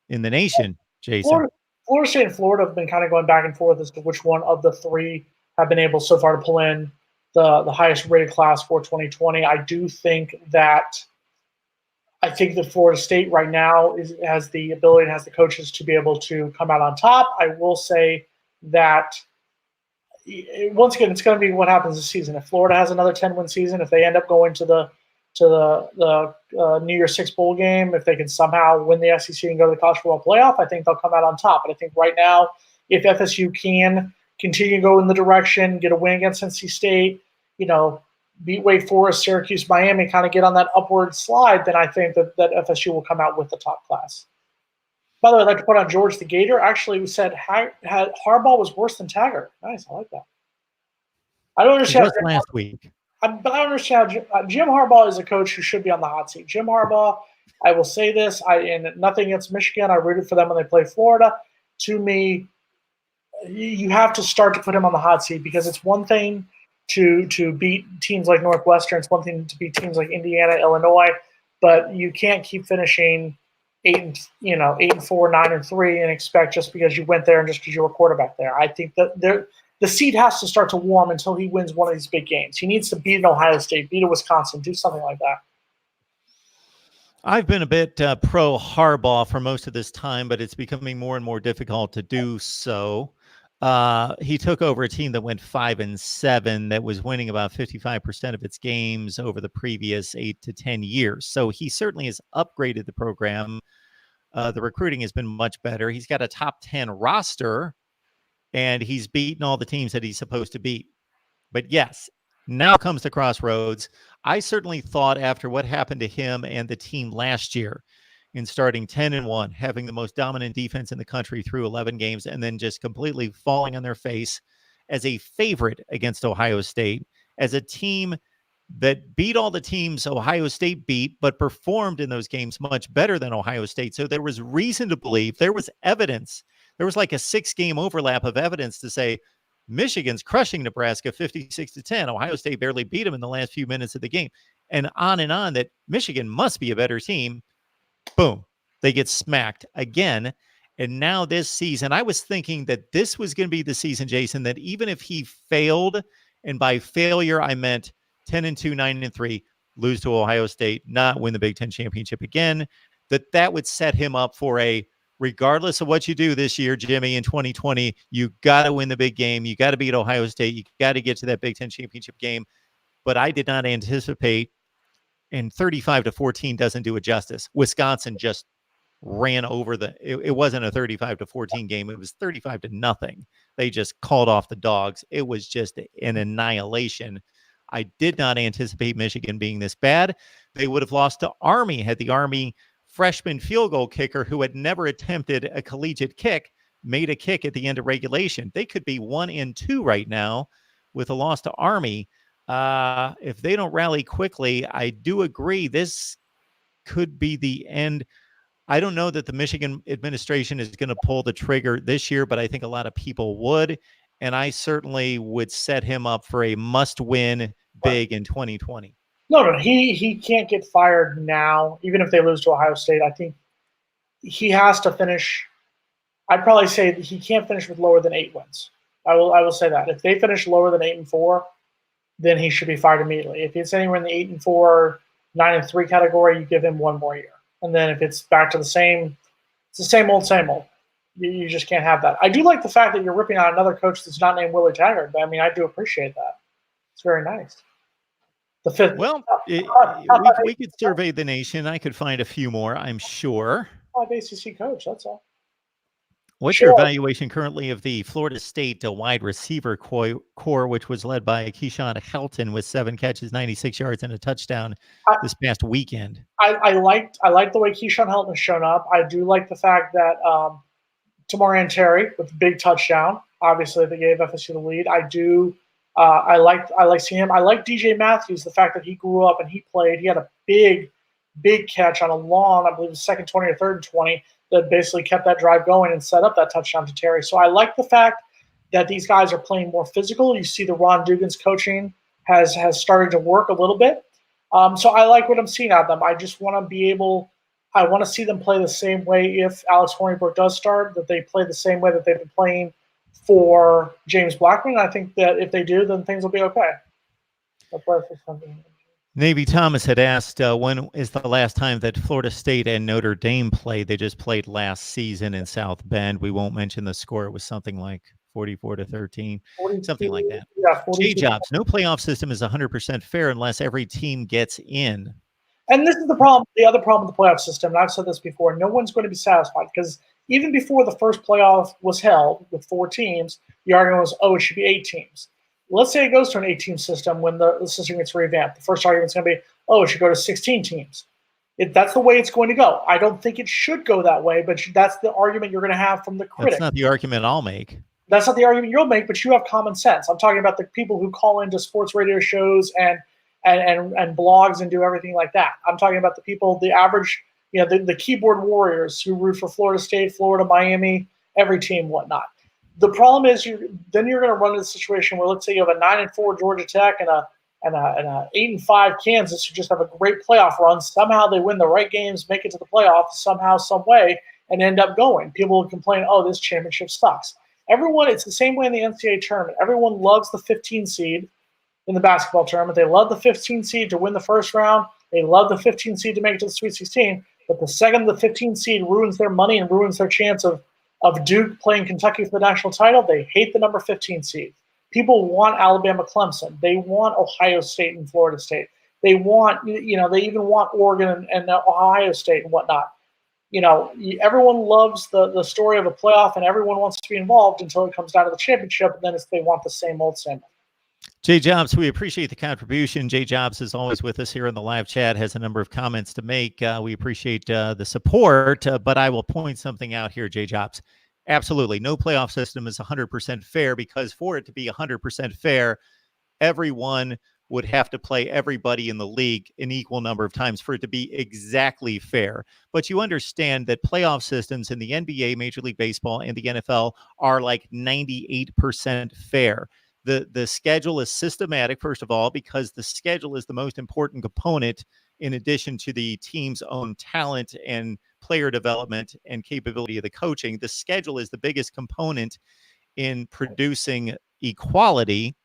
in the nation, Jason. Florida State and Florida have been kind of going back and forth as to which one of the three have been able so far to pull in the highest rated class for 2020. I think that Florida State right now has the ability and has the coaches to be able to come out on top. I will say that once again, it's going to be what happens this season. If Florida has another 10-win season, if they end up going to the New Year's Six bowl game, if they can somehow win the SEC and go to the college football playoff, I think they'll come out on top. But I think right now, if FSU can continue to go in the direction, get a win against NC State, beat Wake Forest, Syracuse, Miami, kind of get on that upward slide, then I think that FSU will come out with the top class. By the way, I'd like to put on George the Gator. Actually, we said Harbaugh was worse than Taggart. Nice, I like that. I don't understand. Just last week. But I don't understand. Jim Harbaugh is a coach who should be on the hot seat. Jim Harbaugh, I will say this, and nothing against Michigan. I rooted for them when they played Florida. To me, you have to start to put him on the hot seat, because it's one thing to beat teams like Northwestern. It's one thing to beat teams like Indiana, Illinois, but you can't keep finishing 8-4, 9-3, and expect just because you went there and just because you were quarterback there. I think that the seat has to start to warm until he wins one of these big games. He needs to beat an Ohio State, beat a Wisconsin, do something like that. I've been a bit pro Harbaugh for most of this time, but it's becoming more and more difficult to do so. He took over a team that went 5-7, that was winning about 55% of its games over the previous 8 to 10 years. So he certainly has upgraded the program. The recruiting has been much better. He's got a top 10 roster, and he's beaten all the teams that he's supposed to beat. But yes, now comes the crossroads. I certainly thought after what happened to him and the team last year, in starting 10-1, having the most dominant defense in the country through 11 games, and then just completely falling on their face as a favorite against Ohio State, as a team that beat all the teams Ohio State beat, but performed in those games much better than Ohio State. So there was reason to believe, there was evidence. There was like a 6-game overlap of evidence to say Michigan's crushing Nebraska 56-10. Ohio State barely beat them in the last few minutes of the game, and on, that Michigan must be a better team. Boom, they get smacked again. And now this season, I was thinking that this was going to be the season, Jason, that even if he failed, and by failure, I meant 10-2, 9-3, lose to Ohio State, not win the Big Ten championship again, that would set him up for a, regardless of what you do this year, Jimmy, in 2020, you got to win the big game. You got to beat Ohio State. You got to get to that Big Ten championship game. But I did not anticipate, and 35-14 doesn't do it justice. Wisconsin just ran over it wasn't a 35-14 game. It was 35-0. They just called off the dogs. It was just an annihilation. I did not anticipate Michigan being this bad. They would have lost to Army had the Army freshman field goal kicker, who had never attempted a collegiate kick, made a kick at the end of regulation. They could be 1-2 right now with a loss to Army. If they don't rally quickly, I do agree this could be the end. I don't know that the Michigan administration is going to pull the trigger this year, but I think a lot of people would. And I certainly would set him up for a must-win big in 2020. No, he can't get fired now, even if they lose to Ohio State. I think he has to finish. I'd probably say that he can't finish with lower than 8 wins. I will say that. If they finish lower than 8-4, then he should be fired immediately. If it's anywhere in the 8-4, 9-3 category, you give him 1 more year. And then if it's back to the same, it's the same old, same old. You just can't have that. I do like the fact that you're ripping out another coach that's not named Willie Taggart. I mean, I do appreciate that. It's very nice. The fifth. Well, we could survey the nation. I could find a few more, I'm sure. 5 ACC coach, that's all. What's your evaluation currently of the Florida State wide receiver core, which was led by Keyshawn Helton with 7 catches, 96 yards, and a touchdown this past weekend? I liked the way Keyshawn Helton has shown up. I do like the fact that Tamorrion Terry with a big touchdown. Obviously, they gave FSU the lead. I like seeing him. I like DJ Matthews, the fact that he grew up and he played. He had a big catch on a long, I believe, second 20 or third and 20, that basically kept that drive going and set up that touchdown to Terry. So I like the fact that these guys are playing more physical. You see the Ron Dugan's coaching has started to work a little bit. So I like what I'm seeing out of them. I just want to I want to see them play the same way if Alex Hornibrook does start, that they play the same way that they've been playing for James Blackman. I think that if they do, then things will be okay. Navy Thomas had asked, when is the last time that Florida State and Notre Dame played? They just played last season in South Bend. We won't mention the score. It was something like 44-13, something like that. Yeah, J-Jobs, no playoff system is 100% fair unless every team gets in. And this is the problem. The other problem with the playoff system, and I've said this before, no one's going to be satisfied because even before the first playoff was held with 4 teams, the argument was, it should be 8 teams. Let's say it goes to an 8-team system when the system gets revamped. The first argument is going to be, it should go to 16 teams. That's the way it's going to go. I don't think it should go that way, but that's the argument you're going to have from the critics. That's not the argument I'll make. That's not the argument you'll make, but you have common sense. I'm talking about the people who call into sports radio shows and blogs and do everything like that. I'm talking about the people, the average, the keyboard warriors who root for Florida State, Florida, Miami, every team, whatnot. The problem is then you're going to run into a situation where, let's say you have a 9-4 Georgia Tech and a 8-5 Kansas who just have a great playoff run. Somehow they win the right games, make it to the playoffs somehow, some way, and end up going. People will complain, this championship sucks. It's the same way in the NCAA tournament. Everyone loves the 15 seed in the basketball tournament. They love the 15 seed to win the first round. They love the 15 seed to make it to the Sweet 16. But the second the 15 seed ruins their money and ruins their chance of Duke playing Kentucky for the national title, they hate the number 15 seed. People want Alabama, Clemson. They want Ohio State and Florida State. They want, they even want Oregon and Ohio State and whatnot. Everyone loves the story of a playoff and everyone wants to be involved until it comes down to the championship, and then they want the same old, same old. Jay Jobs, we appreciate the contribution. Jay Jobs is always with us here in the live chat, has a number of comments to make. We appreciate the support, but I will point something out here, Jay Jobs. Absolutely, no playoff system is 100% fair, because for it to be 100% fair, everyone would have to play everybody in the league an equal number of times for it to be exactly fair. But you understand that playoff systems in the NBA, Major League Baseball, and the NFL are like 98% fair. The schedule is systematic, first of all, because the schedule is the most important component in addition to the team's own talent and player development and capability of the coaching. The schedule is the biggest component in producing equality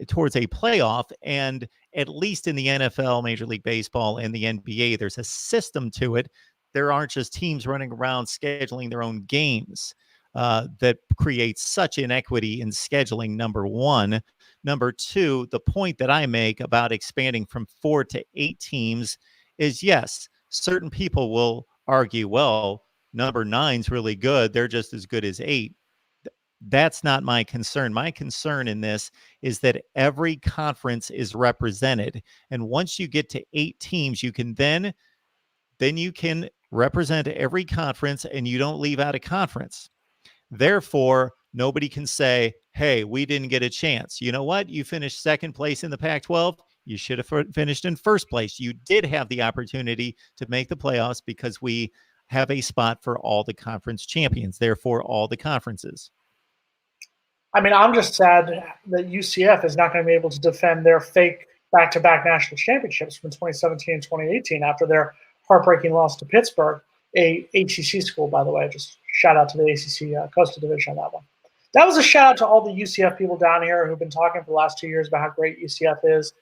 towards a playoff. And at least in the NFL, Major League Baseball, and the NBA, there's a system to it. There aren't just teams running around scheduling their own games. That creates such inequity in scheduling, number one. Number two, the point that I make about expanding from 4 to 8 teams is, yes, certain people will argue, well, number 9's really good. They're just as good as 8. That's not my concern. My concern in this is that every conference is represented. And once you get to 8 teams, you can then you can represent every conference, and you don't leave out a conference. Therefore, nobody can say, hey, we didn't get a chance. You know what? You finished second place in the Pac-12. You should have finished in first place. You did have the opportunity to make the playoffs because we have a spot for all the conference champions, therefore all the conferences. I mean, I'm just sad that UCF is not going to be able to defend their fake back-to-back national championships from 2017 and 2018 after their heartbreaking loss to Pittsburgh, a ACC school, by the way. Just shout out to the ACC Coastal Division on that one. That was a shout out to all the UCF people down here who've been talking for the last 2 years about how great UCF is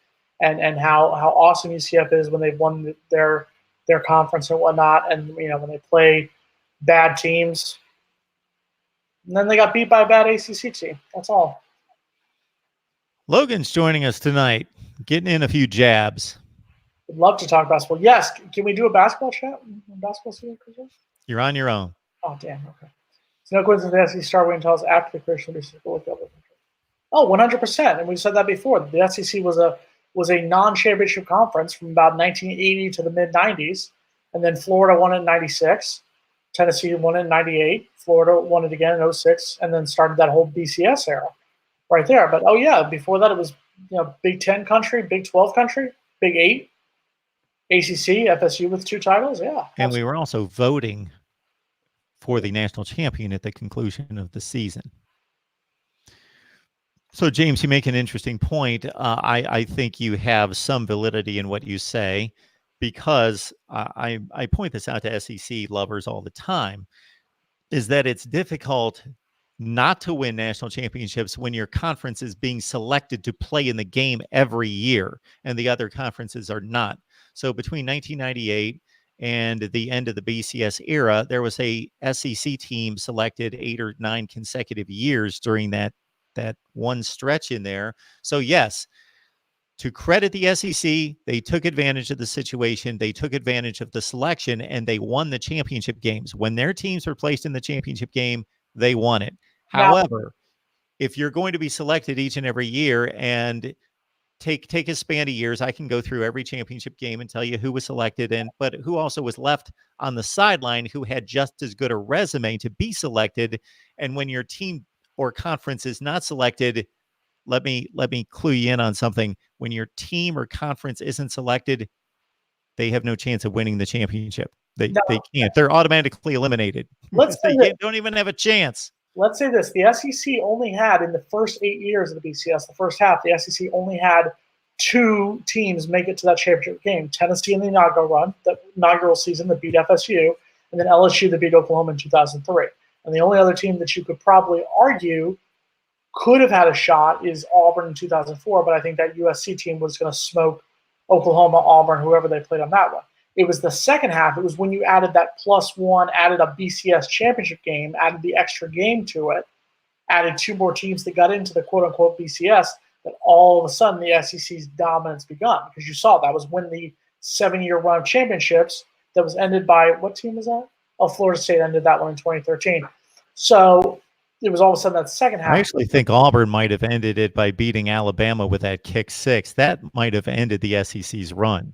and how awesome UCF is when they've won their conference and whatnot. And, you know, when they play bad teams, and then they got beat by a bad ACC team. That's all. Logan's joining us tonight, getting in a few jabs. Would love to talk basketball. Yes. Can we do a basketball chat? Basketball season? You're on your own. Oh, damn. Okay. So no coincidence the SEC start winning titles after the Christian Leadership World Cup. Oh, 100%. And we said that before. The SEC was a non-championship conference from about 1980 to the mid-90s. And then Florida won it in 96. Tennessee won it in 98. Florida won it again in 06. And then started that whole BCS era right there. But, oh, yeah, before that it was, you know, Big 10 country, Big 12 country, Big 8, ACC, FSU with 2 titles. Yeah. And we were also voting for the national champion at the conclusion of the season. So, James, you make an interesting point. I think you have some validity in what you say, because I point this out to SEC lovers all the time, is that it's difficult not to win national championships when your conference is being selected to play in the game every year and the other conferences are not. So between 1998 and the end of the BCS era, there was a SEC team selected 8 or 9 consecutive years during that one stretch in there. So yes, to credit the SEC, they took advantage of the situation. They took advantage of the selection, and they won the championship games. When their teams were placed in the championship game, they won it. Now, however, if you're going to be selected each and every year and take a span of years, I can go through every championship game and tell you who was selected, but who also was left on the sideline who had just as good a resume to be selected. And when your team or conference is not selected, let me clue you in on something. When your team or conference isn't selected, they have no chance of winning the championship. They can't. They're automatically eliminated. They don't even have a chance. Let's say this. The SEC only had, in the first 8 years of the BCS, the first half, the SEC only had 2 teams make it to that championship game. Tennessee in the inaugural season that beat FSU, and then LSU that beat Oklahoma in 2003. And the only other team that you could probably argue could have had a shot is Auburn in 2004, but I think that USC team was going to smoke Oklahoma, Auburn, whoever they played on that one. It was the second half. It was when you added that +1, added a BCS championship game, added the extra game to it, added 2 more teams that got into the quote-unquote BCS, that all of a sudden the SEC's dominance begun. Because you saw that was when the 7-year run of championships that was ended by, what team was that? Oh, Florida State ended that one in 2013. So it was all of a sudden that second half. I actually think Auburn might have ended it by beating Alabama with that kick 6. That might have ended the SEC's run.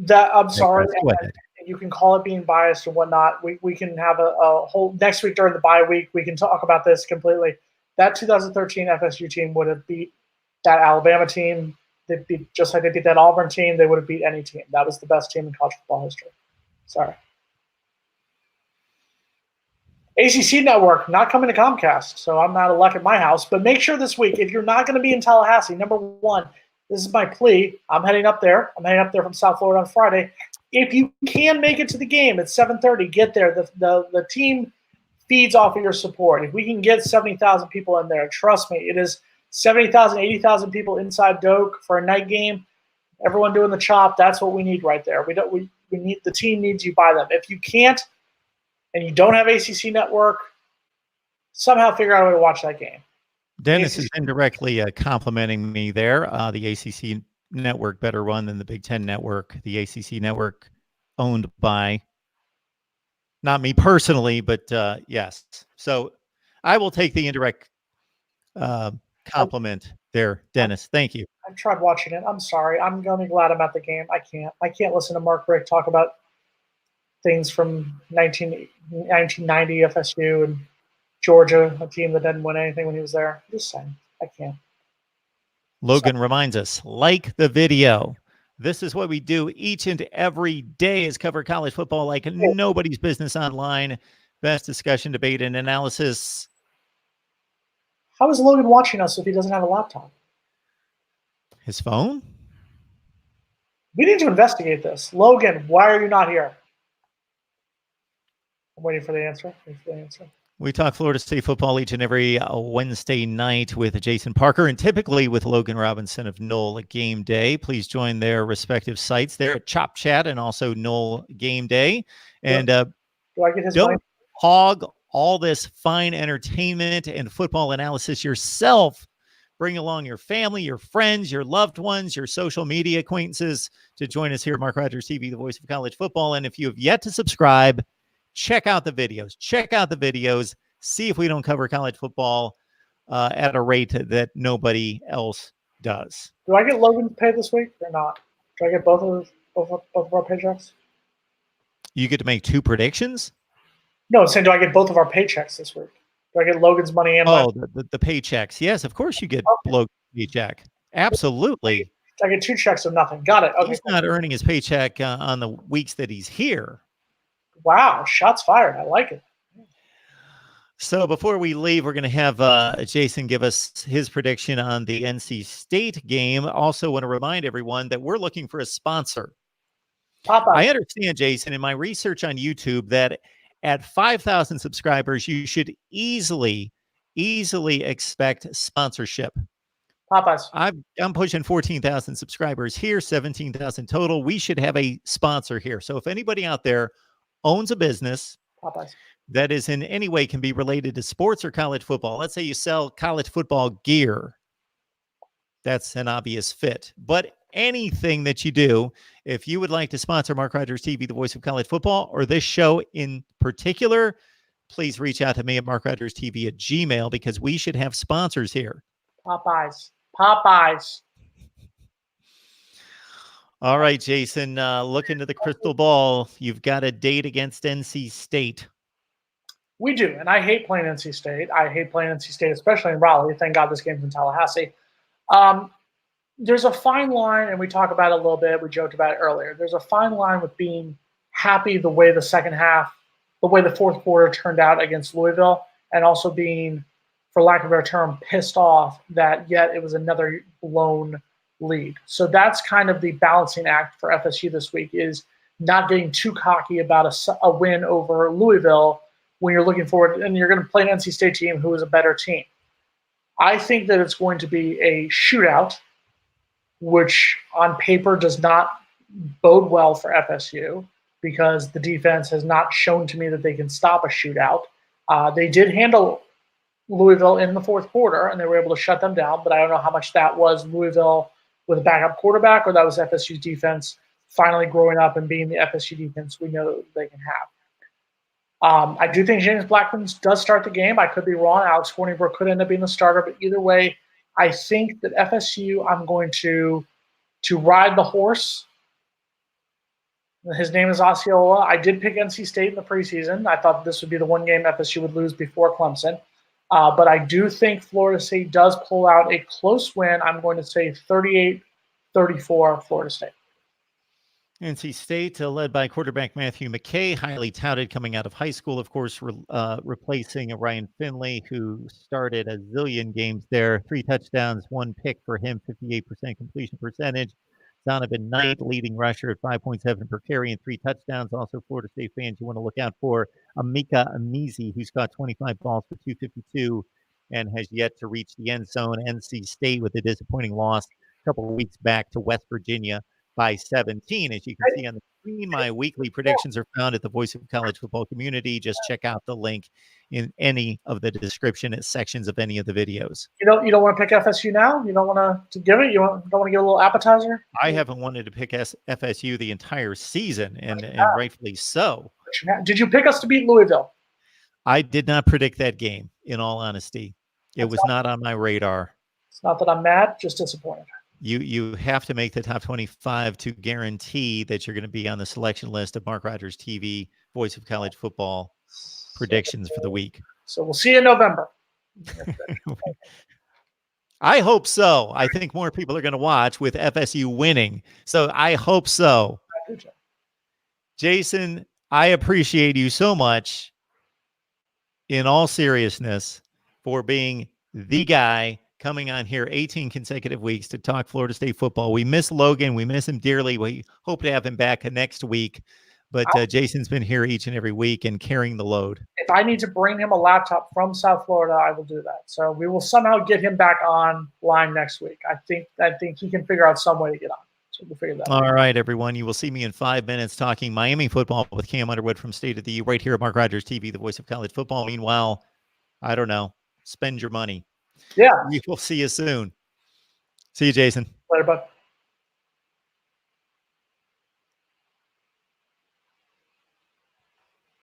That I'm sorry, and you can call it being biased or whatnot. We can have a whole next week during the bye week. We can talk about this completely. That 2013 FSU team would have beat that Alabama team. They beat, just like they beat that Auburn team. They would have beat any team. That was the best team in college football history. Sorry. ACC Network, not coming to Comcast, so I'm not a luck at my house. But make sure this week, if you're not going to be in Tallahassee, number one, this is my plea. I'm heading up there. I'm heading up there from South Florida on Friday. if you can make it to the game at 7:30, get there. The team feeds off of your support. If we can get 70,000 people in there, trust me, it is 70,000, 80,000 people inside Doak for a night game. Everyone doing the chop. That's what we need right there. We need, the team needs you by them. If you can't and you don't have ACC network, somehow figure out a way to watch that game. Dennis is indirectly complimenting me there. The ACC network better run than the Big Ten network. The ACC network owned by, not me personally, but yes. So I will take the indirect compliment there, Dennis. Thank you. I've tried watching it. I'm sorry. I'm going to be glad I'm at the game. I can't listen to Mark Richt talk about things from 1990 FSU and Georgia, a team that didn't win anything when he was there. I'm just saying. I can't. Logan reminds us, like the video. This is what we do each and every day, is cover college football like nobody's business online. Best discussion, debate, and analysis. How is Logan watching us if he doesn't have a laptop? His phone? We need to investigate this. Logan, why are you not here? I'm waiting for the answer. We talk Florida State football each and every Wednesday night with Jason Parker and typically with Logan Robinson of Knoll Game Day. Please join their respective sites there at Chop Chat and also Knoll Game Day. And do I get his don't money? hog all this fine entertainment and football analysis yourself. Bring along your family, your friends, your loved ones, your social media acquaintances to join us here at Mark Rogers TV, the voice of college football. And if you have yet to subscribe, check out the videos. See if we don't cover college football at a rate that nobody else does. Do I get Logan paid this week or not? Do I get both of our paychecks? You get to make two predictions? No, I'm saying, do I get both of our paychecks this week? Do I get Logan's money and the paychecks? Yes, of course you get Logan's paycheck. Absolutely. I get two checks of nothing. Got it. Okay. He's not earning his paycheck on the weeks that he's here. Wow, shots fired. I like it. So before we leave, we're going to have Jason give us his prediction on the NC State game. Also want to remind everyone that we're looking for a sponsor. Popeye. I understand, Jason, in my research on YouTube that at 5,000 subscribers, you should easily expect sponsorship. Popeyes. I'm pushing 14,000 subscribers here, 17,000 total. We should have a sponsor here. So if anybody out there owns a business Popeyes that is in any way can be related to sports or college football. Let's say you sell college football gear. That's an obvious fit. But anything that you do, if you would like to sponsor Mark Rogers TV, the voice of college football, or this show in particular, please reach out to me at markrogerstv@gmail.com because we should have sponsors here. Popeyes. All right, Jason, look into the crystal ball. You've got a date against NC State. We do, and I hate playing NC State. I hate playing NC State, especially in Raleigh. Thank God this game's in Tallahassee. There's a fine line, and we talk about it a little bit. We joked about it earlier. There's a fine line with being happy the way the fourth quarter turned out against Louisville, and also being, for lack of a better term, pissed off that yet it was another blown lead. So that's kind of the balancing act for FSU this week, is not getting too cocky about a win over Louisville when you're looking forward, and you're going to play an NC State team who is a better team. I think that it's going to be a shootout, which on paper does not bode well for FSU because the defense has not shown to me that they can stop a shootout. They did handle Louisville in the fourth quarter, and they were able to shut them down, but I don't know how much that was Louisville with a backup quarterback or that was FSU's defense finally growing up and being the FSU defense we know they can have. I do think James Blackman does start the game. I could be wrong. Alex Hornibrook could end up being the starter, but either way, I think that FSU, I'm going to ride the horse. His name is Osceola. I did pick NC State in the preseason. I thought this would be the one game FSU would lose before Clemson. But I do think Florida State does pull out a close win. I'm going to say 38-34 Florida State. NC State, led by quarterback Matthew McKay, highly touted coming out of high school, of course, replacing Ryan Finley, who started a zillion games there. 3 touchdowns, 1 pick for him, 58% completion percentage. Donovan Knight, leading rusher at 5.7 per carry and 3 touchdowns. Also, Florida State fans, you want to look out for Amika Amizi, who's got 25 balls for 252 and has yet to reach the end zone. NC State with a disappointing loss a couple of weeks back to West Virginia by 17. As you can see on the screen, my weekly predictions are found at the Voice of College Football Community. Just check out the link in any of the description sections of any of the videos. You don't want to pick FSU now? You don't want to give it? You don't want to give a little appetizer? I haven't wanted to pick FSU the entire season, and rightfully so. Did you pick us to beat Louisville? I did not predict that game, in all honesty. It was not on my radar. It's not that I'm mad, just disappointed. You have to make the top 25 to guarantee that you're going to be on the selection list of Mark Rogers TV, Voice of College Football predictions for the week. So we'll see you in November. I hope so. I think more people are going to watch with FSU winning. So I hope so. Jason, I appreciate you so much, in all seriousness, for being the guy coming on here 18 consecutive weeks to talk Florida State football. We miss Logan. We miss him dearly. We hope to have him back next week. But Jason's been here each and every week and carrying the load. If I need to bring him a laptop from South Florida, I will do that. So we will somehow get him back online next week. I think he can figure out some way to get on. So we'll figure that out. All right, everyone. You will see me in 5 minutes talking Miami football with Cam Underwood from State of the U right here at Mark Rogers TV, the Voice of College Football. Meanwhile, I don't know. Spend your money. Yeah. We will see you soon. See you, Jason. Later, bud.